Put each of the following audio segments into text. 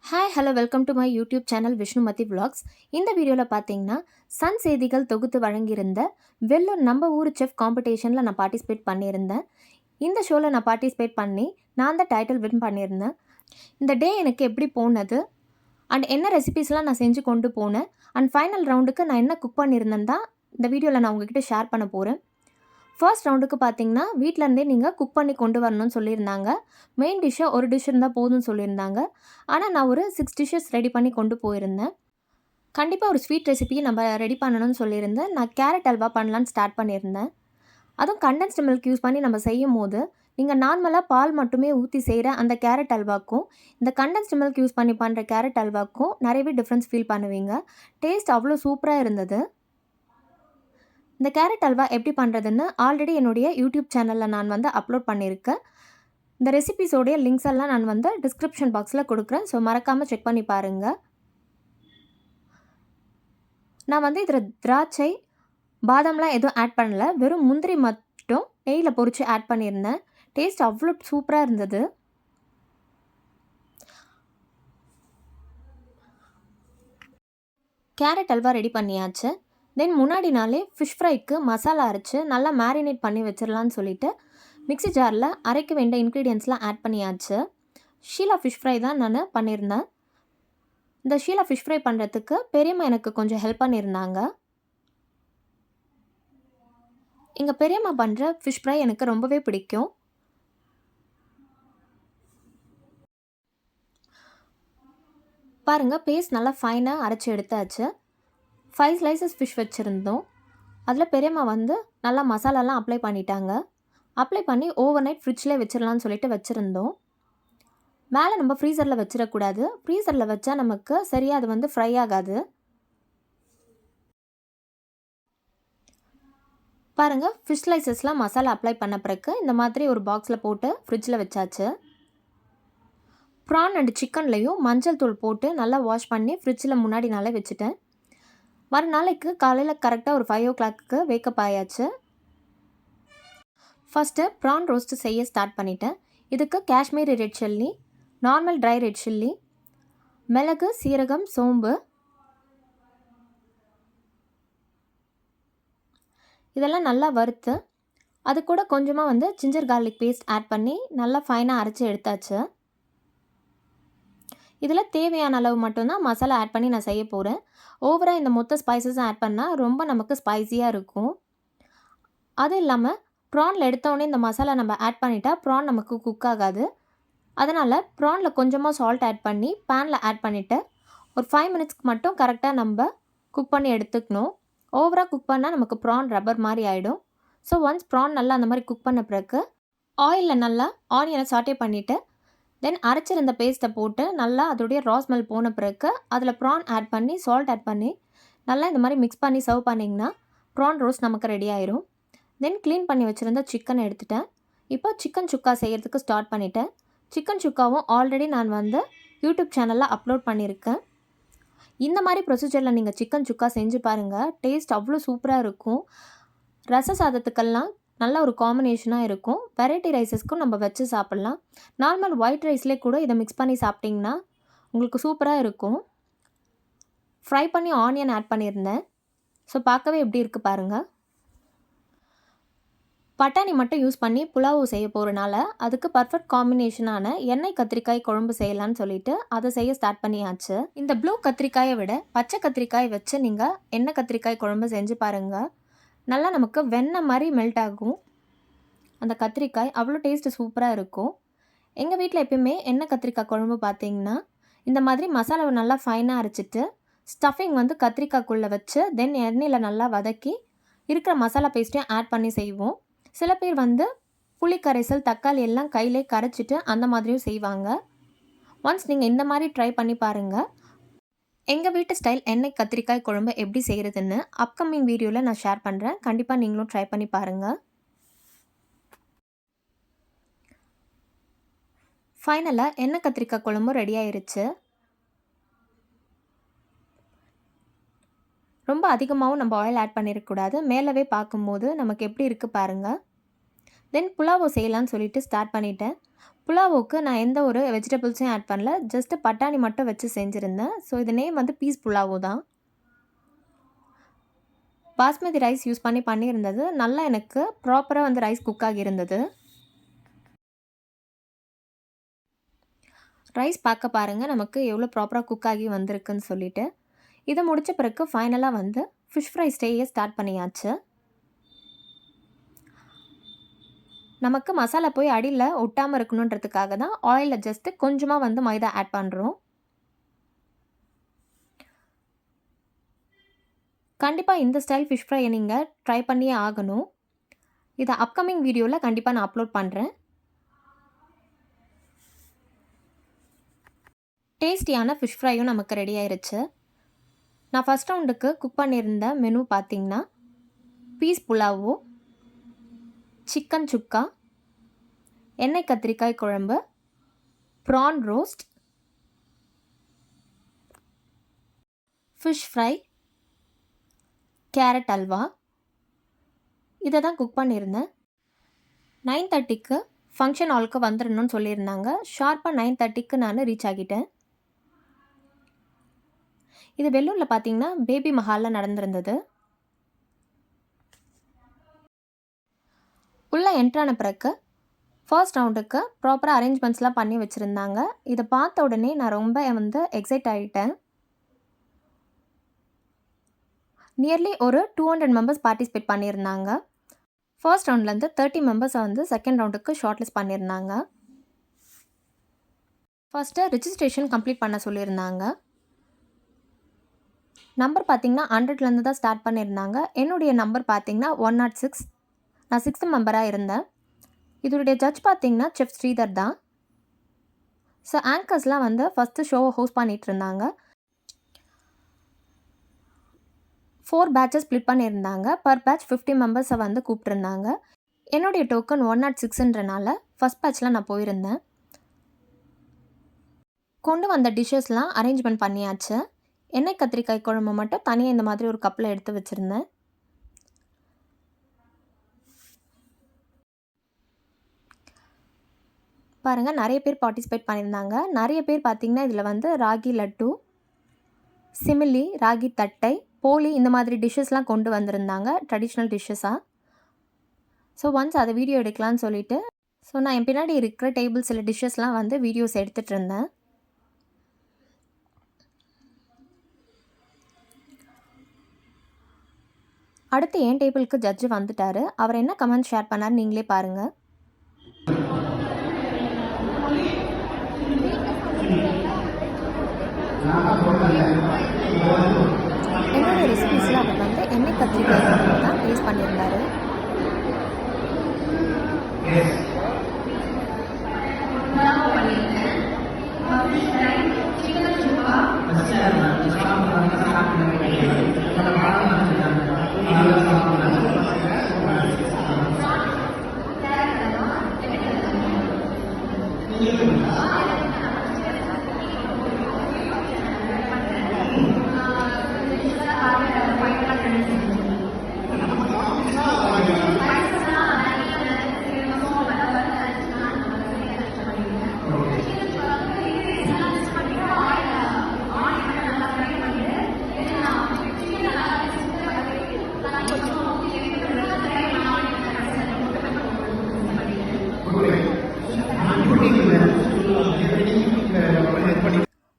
Hi hello welcome to my YouTube channel Vishnumathi vlogs. இந்த வீடியோவில் பார்த்தீங்கன்னா சன் செய்திகள் தொகுத்து வழங்கியிருந்த வெள்ளூர் நம்ம ஊர் செஃப் காம்படிஷனில் நான் பார்ட்டிசிபேட் பண்ணியிருந்தேன். இந்த ஷோவில் நான் பார்ட்டிசிபேட் பண்ணி நான் தான் டைட்டில் வின் பண்ணியிருந்தேன். இந்த டே எனக்கு எப்படி போனது அண்ட் என்ன ரெசிபீஸ்லாம் நான் செஞ்சு கொண்டு போனேன் அண்ட் ஃபைனல் ரவுண்டுக்கு நான் என்ன குக் பண்ணியிருந்தேன் தான் இந்த வீடியோவில் நான் உங்ககிட்ட ஷேர் பண்ண போகிறேன். ஃபர்ஸ்ட் ரவுண்டுக்கு பார்த்தீங்கன்னா வீட்டிலேருந்தே நீங்கள் குக் பண்ணி கொண்டு வரணும்னு சொல்லியிருந்தாங்க. மெயின் டிஷ்ஷாக ஒரு டிஷ் இருந்தால் போதும்னு சொல்லியிருந்தாங்க. ஆனால் நான் ஒரு 6 டிஷ்ஷஸ் ரெடி பண்ணி கொண்டு போயிருந்தேன். கண்டிப்பாக ஒரு ஸ்வீட் ரெசிபியை நம்ம ரெடி பண்ணணும்னு சொல்லியிருந்தேன். நான் கேரட் அல்வா பண்ணலான்னு ஸ்டார்ட் பண்ணியிருந்தேன். அதுவும் கண்டென்ஸ்டு மில்க் யூஸ் பண்ணி நம்ம செய்யும் போது நீங்கள் நார்மலாக பால் மட்டுமே ஊற்றி செய்கிற அந்த கேரட் அல்வாக்கும் இந்த கண்டென்ஸ்டு மில்க் யூஸ் பண்ணி பண்ணுற கேரட் அல்வாக்கும் நிறையவே டிஃப்ரென்ஸ் ஃபீல் பண்ணுவீங்க. டேஸ்ட் அவ்வளோ சூப்பராக இருந்தது. இந்த கேரட் அல்வா எப்படி பண்ணுறதுன்னு ஆல்ரெடி என்னுடைய யூடியூப் சேனலில் நான் அப்லோட் பண்ணியிருக்கேன். இந்த ரெசிபிஸோடைய லிங்க்ஸ் எல்லாம் நான் டிஸ்கிரிப்ஷன் பாக்ஸில் கொடுக்குறேன். ஸோ மறக்காமல் செக் பண்ணி பாருங்கள். நான் இதில் திராட்சை பாதாம்லாம் எதுவும் ஆட் பண்ணல. வெறும் முந்திரி மட்டும் நெய்யில் பொரித்து ஆட் பண்ணியிருந்தேன். டேஸ்ட் அவ்வளோ சூப்பராக இருந்தது. கேரட் அல்வா ரெடி பண்ணியாச்சு. தென் முன்னாடி நாளே ஃபிஷ் ஃப்ரைக்கு மசாலா அரைச்சி நல்லா மேரினேட் பண்ணி வச்சிடலான்னு சொல்லிவிட்டு மிக்ஸி ஜாரில் அரைக்க வேண்டிய இன்க்ரீடியன்ட்ஸ்லாம் ஆட் பண்ணியாச்சு. ஷீலா ஃபிஷ் ஃப்ரை தான் நான் பண்ணியிருந்தேன். இந்த ஷீலா ஃபிஷ் ஃப்ரை பண்ணுறதுக்கு பெரியம்மா எனக்கு கொஞ்சம் ஹெல்ப் பண்ணியிருந்தாங்க. எங்கள் பெரியம்மா பண்ணுற ஃபிஷ் ஃப்ரை எனக்கு ரொம்பவே பிடிக்கும். பாருங்கள், பேஸ்ட் நல்லா ஃபைனாக அரைச்சி எடுத்தாச்சு. 5 ஸ்லைசஸ் ஃபிஷ் வச்சுருந்தோம். அதில் பெரியம்மா நல்லா மசாலாலாம் அப்ளை பண்ணிட்டாங்க. அப்ளை பண்ணி ஓவர் நைட் ஃப்ரிட்ஜில் வச்சிடலான்னு சொல்லிட்டு வச்சுருந்தோம். மேலே நம்ம ஃப்ரீசரில் வச்சிடக்கூடாது. ஃப்ரீசரில் வச்சா நமக்கு சரியாக அது ஃப்ரை ஆகாது. பாருங்கள், ஃபிஷ் ஸ்லைசஸ்லாம் மசாலா அப்ளை பண்ண பிறகு இந்த மாதிரி ஒரு பாக்ஸில் போட்டு ஃப்ரிட்ஜில் வச்சாச்சு. ப்ரான் அண்ட் சிக்கன்லேயும் மஞ்சள் தூள் போட்டு நல்லா வாஷ் பண்ணி ஃப்ரிட்ஜில் முன்னாடி நாளே வச்சுட்டேன். மறுநாளைக்கு காலையில் கரெக்டாக ஒரு 5 o'clock வேக்கப் ஆயாச்சு. ஃபஸ்ட்டு ப்ரான் ரோஸ்ட்டு செய்ய ஸ்டார்ட் பண்ணிட்டேன். இதுக்கு Kashmiri red chilli, normal try red chilli, மிளகு, சீரகம், சோம்பு இதெல்லாம் நல்லா வறுத்து அது கூட கொஞ்சமாக ஜிஞ்சர் கார்லிக் பேஸ்ட் ஆட் பண்ணி நல்லா ஃபைனாக அரைச்சி எடுத்தாச்சு. இதில் தேவையான அளவு மட்டும்தான் மசாலா ஆட் பண்ணி நான் செய்ய போகிறேன். ஓவராக இந்த மொத்த ஸ்பைசஸும் ஆட் பண்ணால் ரொம்ப நமக்கு ஸ்பைஸியாக இருக்கும். அது இல்லாமல் ப்ரானில் எடுத்தோடனே இந்த மசாலா நம்ம ஆட் பண்ணிட்டா ப்ரான் நமக்கு குக் ஆகாது. அதனால் ப்ரானில் கொஞ்சமாக சால்ட் ஆட் பண்ணி பேனில் ஆட் பண்ணிவிட்டு ஒரு 5 மினிட்ஸ்க்கு மட்டும் கரெக்டாக நம்ம குக் பண்ணி எடுத்துக்கணும். ஓவராக குக் பண்ணால் நமக்கு ப்ரான் ரப்பர் மாதிரி ஆகிடும். ஸோ ஒன்ஸ் ப்ரான் நல்லா அந்த மாதிரி குக் பண்ண பிறகு ஆயிலில் நல்லா ஆனியனை சாட்டே பண்ணிவிட்டு தென் அரைச்சிருந்த பேஸ்ட்டை போட்டு நல்லா அதோடைய ரா ஸ்மெல் போன பிறகு அதில் ப்ரான் ஆட் பண்ணி சால்ட் ஆட் பண்ணி நல்லா இந்த மாதிரி மிக்ஸ் பண்ணி சர்வ் பண்ணிங்கன்னா ப்ரான் ரோஸ்ட் நமக்கு ரெடி ஆயிரும். தென் க்ளீன் பண்ணி வச்சுருந்த சிக்கனை எடுத்துட்டேன். இப்போ சிக்கன் சுக்கா செய்கிறதுக்கு ஸ்டார்ட் பண்ணிட்டேன். சிக்கன் சுக்காவும் ஆல்ரெடி நான் யூடியூப் சேனலில் அப்லோட் பண்ணியிருக்கேன். இந்த மாதிரி ப்ரொசீஜரில் நீங்கள் சிக்கன் சுக்கா செஞ்சு பாருங்கள். டேஸ்ட் அவ்வளோ சூப்பராக இருக்கும். ரச சாதத்துக்கெல்லாம் நல்ல ஒரு காம்பினேஷனாக இருக்கும். வெரைட்டி ரைஸஸ்க்கும் நம்ம வச்சு சாப்பிட்லாம். நார்மல் ஒயிட் ரைஸ்லேயே கூட இதை மிக்ஸ் பண்ணி சாப்பிட்டிங்கன்னா உங்களுக்கு சூப்பராக இருக்கும். ஃப்ரை பண்ணி ஆனியன் ஆட் பண்ணியிருந்தேன். ஸோ பார்க்கவே எப்படி இருக்குது பாருங்கள். பட்டாணி மட்டும் யூஸ் பண்ணி புலாவு செய்ய போகிறனால அதுக்கு பர்ஃபெக்ட் காம்பினேஷனான எண்ணெய் கத்திரிக்காய் குழம்பு செய்யலான்னு சொல்லிட்டு அதை செய்ய ஸ்டார்ட் பண்ணியாச்சு. இந்த ப்ளூ கத்திரிக்காயை விட பச்சை கத்திரிக்காய் வச்சு நீங்கள் எண்ணெய் கத்திரிக்காய் குழம்பு செஞ்சு பாருங்கள். நல்லா நமக்கு வெண்ணெய் மாதிரி மெல்ட் ஆகும். அந்த கத்திரிக்காய் அவ்வளோ டேஸ்ட்டு சூப்பராக இருக்கும். எங்கள் வீட்டில் எப்பயுமே எண்ணெய் கத்திரிக்காய் குழம்பு பார்த்திங்கன்னா இந்த மாதிரி மசாலாவை நல்லா ஃபைனாக அரைச்சிட்டு ஸ்டஃபிங் கத்திரிக்காய்க்குள்ளே வச்சு தென் எண்ணெயில் நல்லா வதக்கி இருக்கிற மசாலா பேஸ்ட்டையும் ஆட் பண்ணி செய்வோம். சில பேர் புளி கரைசல், தக்காளி எல்லாம் கையிலே கரைச்சிட்டு அந்த மாதிரியும் செய்வாங்க. ஒன்ஸ் நீங்கள் இந்த மாதிரி ட்ரை பண்ணி பாருங்கள். எங்கள் வீட்டு ஸ்டைல் எண்ணெய் கத்திரிக்காய் குழம்பு எப்படி செய்கிறதுன்னு அப்கமிங் வீடியோவில் நான் ஷேர் பண்ணுறேன். கண்டிப்பாக நீங்களும் ட்ரை பண்ணி பாருங்கள். ஃபைனலாக எண்ணெய் கத்திரிக்காய் குழம்பும் ரெடி ஆயிருச்சு. ரொம்ப அதிகமாகவும் நம்ம ஆயில் ஆட் பண்ணிடக்கூடாது. மேலவே பார்க்கும்போது நமக்கு எப்படி இருக்குது பாருங்கள். தென் புலாவோ செய்யலான்னு சொல்லிட்டு ஸ்டார்ட் பண்ணிட்டேன். புலாவோக்கு நான் எந்த ஒரு வெஜிடபிள்ஸையும் ஆட் பண்ணல. ஜஸ்ட் பட்டாணி மட்டும் வச்சு செஞ்சுருந்தேன். ஸோ இது நேம் வந்து பீஸ் புலாவோ தான். பாஸ்மதி ரைஸ் யூஸ் பண்ணி பண்ணியிருந்தது. நல்லா எனக்கு ப்ராப்பராக வந்து ரைஸ் குக் ஆகியிருந்தது. ரைஸ் பார்க்க பாருங்கள் நமக்கு எவ்வளோ ப்ராப்பராக குக் ஆகி வந்திருக்குன்னு சொல்லிட்டு. இதை முடித்த பிறகு ஃபைனலாக வந்து ஃபிஷ் ஃப்ரை ஸ்டேயை ஸ்டார்ட் பண்ணியாச்சு. நமக்கு மசாலா போய் அடியில் ஒட்டாமல் இருக்கணுன்றதுக்காக தான் ஆயிலில் ஜஸ்ட்டு கொஞ்சமாக வந்து மைதா ஆட் பண்ணுறோம். கண்டிப்பாக இந்த ஸ்டைல் ஃபிஷ் ஃப்ரையை நீங்கள் ட்ரை பண்ணியே ஆகணும். இதை அப்கமிங் வீடியோவில் கண்டிப்பாக நான் அப்லோட் பண்ணுறேன். டேஸ்டியான ஃபிஷ் ஃப்ரையும் நமக்கு ரெடி ஆயிருச்சு. நான் ஃபஸ்ட் ரவுண்டுக்கு குக் பண்ணியிருந்த மெனு பார்த்திங்கன்னா பீஸ் புலாவோ, சிக்கன் சுக்கா, எண்ணெய் கத்திரிக்காய் குழம்பு, prawn roast, fish fry, carrot halwa இதை தான் குக் பண்ணியிருந்தேன். 9:30க்கு ஃபங்க்ஷன் ஹாலுக்கு வந்துடணும்னு சொல்லியிருந்தாங்க. ஷார்ப்பாக 9:30க்கு நான் ரீச் ஆகிட்டேன். இது வெள்ளூரில் பார்த்தீங்கன்னா பேபி மஹாலில் நடந்திருந்தது. உள்ளே என்ட்ரான பிறகு ஃபர்ஸ்ட் ரவுண்டுக்கு ப்ராப்பராக அரேஞ்ச்மெண்ட்ஸ்லாம் பண்ணி வச்சுருந்தாங்க. இதை பார்த்த உடனே நான் ரொம்ப வந்து எக்ஸைட் ஆகிட்டேன். நியர்லி ஒரு 200 மெம்பர்ஸ் பார்ட்டிசிபேட் பண்ணியிருந்தாங்க. ஃபர்ஸ்ட் ரவுண்ட்லேருந்து 30 மெம்பர்ஸை வந்து செகண்ட் ரவுண்டுக்கு ஷார்ட் லிஸ்ட் பண்ணியிருந்தாங்க. ஃபர்ஸ்ட்டு ரிஜிஸ்ட்ரேஷன் கம்ப்ளீட் பண்ண சொல்லியிருந்தாங்க. நம்பர் பார்த்திங்கன்னா 100லேருந்து தான் ஸ்டார்ட் பண்ணியிருந்தாங்க. என்னுடைய நம்பர் பார்த்திங்கன்னா 106. நான் 6th மெம்பராக இருந்தேன். இதோடைய ஜட்ஜ் பார்த்திங்கன்னா செஃப் ஸ்ரீதர் தான். ஸோ ஆங்கர்ஸ்லாம் வந்து ஃபஸ்ட்டு ஷோவை ஹோஸ்ட் பண்ணிகிட்டு இருந்தாங்க. 4 பேட்சஸ் ஸ்ப்ளிட் பண்ணியிருந்தாங்க. பர் பேட்ச் 50 மெம்பர்ஸை வந்து கூப்பிட்ருந்தாங்க. என்னுடைய டோக்கன் 106ன்றனால ஃபஸ்ட் பேட்சில் நான் போயிருந்தேன். கொண்டு வந்த டிஷ்ஷஸ்லாம் அரேஞ்ச்மெண்ட் பண்ணியாச்சு. எண்ணெய் கத்திரிக்காய் குழம்பு மட்டும் தனியாக இந்த மாதிரி ஒரு கப்பில் எடுத்து வச்சுருந்தேன். பாருங்கள் நிறைய பேர் பார்ட்டிசிபேட் பண்ணியிருந்தாங்க. நிறைய பேர் பார்த்திங்கன்னா இதில் வந்து ராகி லட்டு, சிமிலி, ராகி தட்டை, போலி இந்த மாதிரி டிஷ்ஷஸ்லாம் கொண்டு வந்திருந்தாங்க ட்ரெடிஷ்னல் டிஷ்ஷஸாக. ஸோ ஒன்ஸ் அதை வீடியோ எடுக்கலான்னு சொல்லிவிட்டு நான் என் பின்னாடி இருக்கிற டேபிள் சில டிஷ்ஷஸ்லாம் வந்து வீடியோஸ் எடுத்துகிட்டு இருந்தேன். அடுத்து என் டேபிளுக்கு ஜட்ஜு வந்துட்டார். அவர் என்ன கமெண்ட் ஷேர் பண்ணார் நீங்களே பாருங்கள். என்னோடய ரெசிபீஸில் அவர் வந்து எண்ணெய் கத்திரிக்காய் குழம்பு தான் டேஸ்ட் பண்ணியிருந்தார்.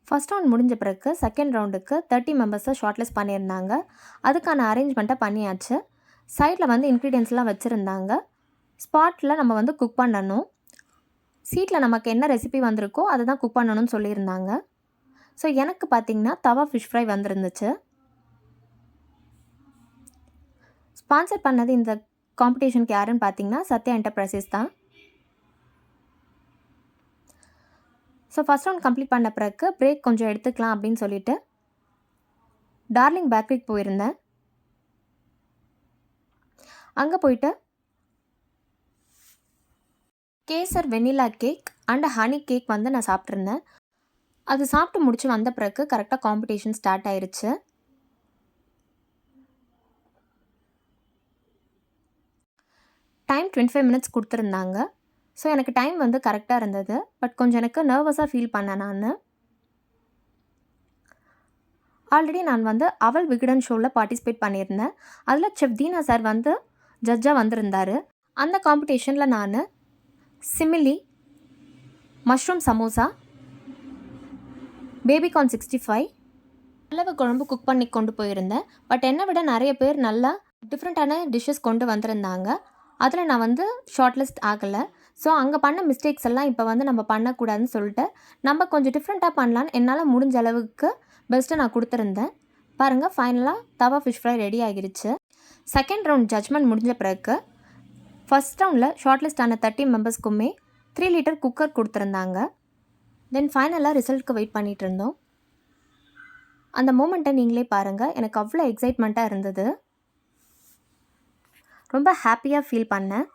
ஃபஸ்ட் ரவுண்ட் முடிஞ்ச பிறகு செகண்ட் ரவுண்டுக்கு 30 மெம்பர்ஸை ஷார்ட் லிஸ்ட் பண்ணியிருந்தாங்க. அதுக்கான அரேஞ்ச்மெண்ட்டை பண்ணியாச்சு. சைடில் வந்து இன்க்ரீடியன்ஸ்லாம் வச்சுருந்தாங்க. ஸ்பாட்டில் நம்ம வந்து குக் பண்ணணும். சீட்டில் நமக்கு என்ன ரெசிபி வந்திருக்கோ அதை தான் குக் பண்ணணும்னு சொல்லியிருந்தாங்க. ஸோ எனக்கு பார்த்திங்கன்னா தவா ஃபிஷ் ஃப்ரை வந்துருந்துச்சு. ஸ்பான்சர் பண்ணது இந்த காம்படிஷனுக்கு யாருன்னு பார்த்திங்கன்னா சத்யா என்டர்பிரைசஸ் தான். ஸோ ஃபஸ்ட் ரவுண்ட் கம்ப்ளீட் பண்ண பிறகு பிரேக் கொஞ்சம் எடுத்துக்கலாம் அப்படின்னு சொல்லிட்டு டார்லிங் பேக்கரிக்கு போயிருந்தேன். அங்கே போயிட்டு kesar vanilla cake and honey cake வந்து நான் சாப்பிட்ருந்தேன். அது சாப்பிட்டு முடிச்சு வந்த பிறகு கரெக்டாக காம்படிஷன் ஸ்டார்ட் ஆயிடுச்சு. டைம் 25 மினிட்ஸ் கொடுத்துருந்தாங்க. ஸோ எனக்கு டைம் வந்து கரெக்டாக இருந்தது. பட் கொஞ்சம் எனக்கு நர்வஸாக ஃபீல் பண்ணேன் நான். ஆல்ரெடி நான் வந்து அவள் விகடன் ஷோவில் பார்ட்டிசிபேட் பண்ணியிருந்தேன். அதில் செஃப் தீனா சார் வந்து ஜட்ஜாக வந்திருந்தார். அந்த காம்படிஷனில் நான் சிமிலி, மஷ்ரூம் சமோசா, பேபிகார்ன் 65 அளவு குழம்பு குக் பண்ணி கொண்டு போயிருந்தேன். பட் என்னை விட நிறைய பேர் நல்லா டிஃப்ரெண்ட்டான டிஷ்ஷஸ் கொண்டு வந்திருந்தாங்க. அதில் நான் வந்து ஷார்ட் லிஸ்ட் ஆகலை. ஸோ அங்கே பண்ண மிஸ்டேக்ஸ் எல்லாம் இப்போ வந்து நம்ம பண்ணக்கூடாதுன்னு சொல்லிட்டு நம்ம கொஞ்சம் டிஃப்ரெண்ட்டாக பண்ணலான்னு என்னால் முடிஞ்ச அளவுக்கு பெஸ்ட்டு நான் கொடுத்துருந்தேன். பாருங்கள், ஃபைனலாக தவா ஃபிஷ் ஃப்ரை ரெடி ஆகிருச்சு. செகண்ட் ரவுண்ட் ஜட்ஜ்மெண்ட் முடிஞ்ச பிறகு ஃபஸ்ட் ரவுண்டில் ஷார்ட் லிஸ்ட் ஆன 30 மெம்பர்ஸ்க்குமே 3 லிட்டர் குக்கர் கொடுத்துருந்தாங்க. தென் ஃபைனலாக ரிசல்ட்க்கு வெயிட் பண்ணிகிட்டு இருந்தோம். அந்த மூமெண்ட்டை நீங்களே பாருங்கள். எனக்கு அவ்வளோ எக்ஸைட்மெண்ட்டாக இருந்தது. ரொம்ப ஹாப்பியாக ஃபீல் பண்ணேன்.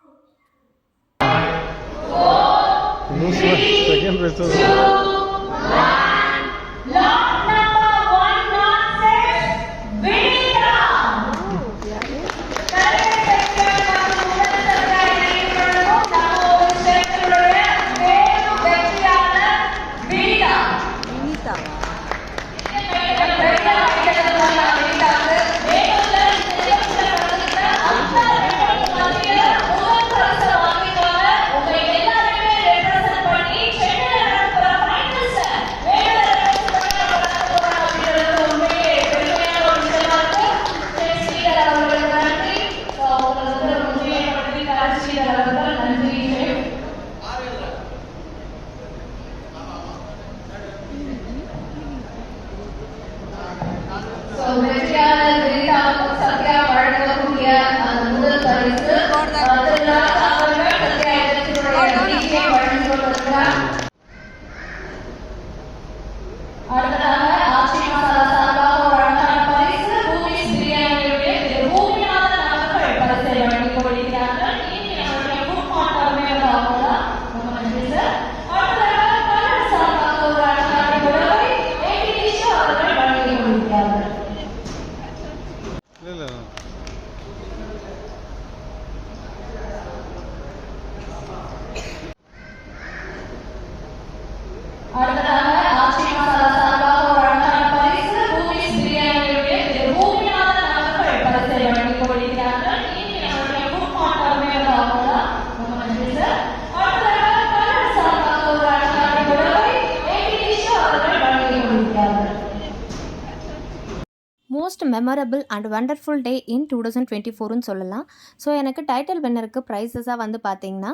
Most memorable and wonderful day in 2024ன்னு சொல்லலாம். ஸோ எனக்கு டைட்டில் வின்னருக்கு ப்ரைஸஸாக வந்து பார்த்திங்கன்னா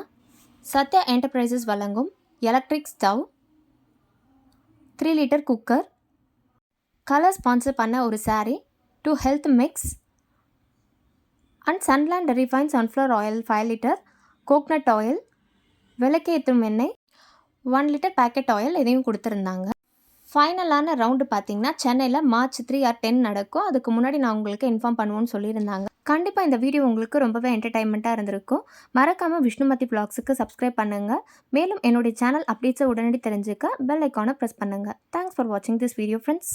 சத்யா என்டர்பிரைசஸ் வழங்கும் electric stove, 3 litre cooker, colour sponsor பண்ண ஒரு sari, 2 health mix and Sunland refine sunflower oil 5 litre, coconut oil, விளக்கேற்றும் எண்ணெய், 1 லிட்டர் பேக்கெட் ஆயில் இதையும் கொடுத்துருந்தாங்க. ஃபைனலான ரவுண்டு பார்த்திங்கன்னா சென்னையில் March 3 or 10 நடக்கும். அதுக்கு முன்னாடி நான் உங்களுக்கு இன்ஃபார்ம் பண்ணுவோன்னு சொல்லியிருந்தாங்க. கண்டிப்பாக இந்த வீடியோ உங்களுக்கு ரொம்பவே என்டர்டைன்மெண்ட்டாக இருந்திருக்கும். மறக்காமல் விஷ்ணுமதி வ்ளாக்ஸுக்கு சப்ஸ்கிரைப் பண்ணுங்கள். மேலும் என்னுடைய சேனல் அப்டேட்ஸை உடனடி தெரிஞ்சுக்க பெல் ஐக்கானை ப்ரெஸ் பண்ணுங்கள். தேங்க்ஸ் ஃபார் வாட்சிங் திஸ் வீடியோ ஃப்ரெண்ட்ஸ்.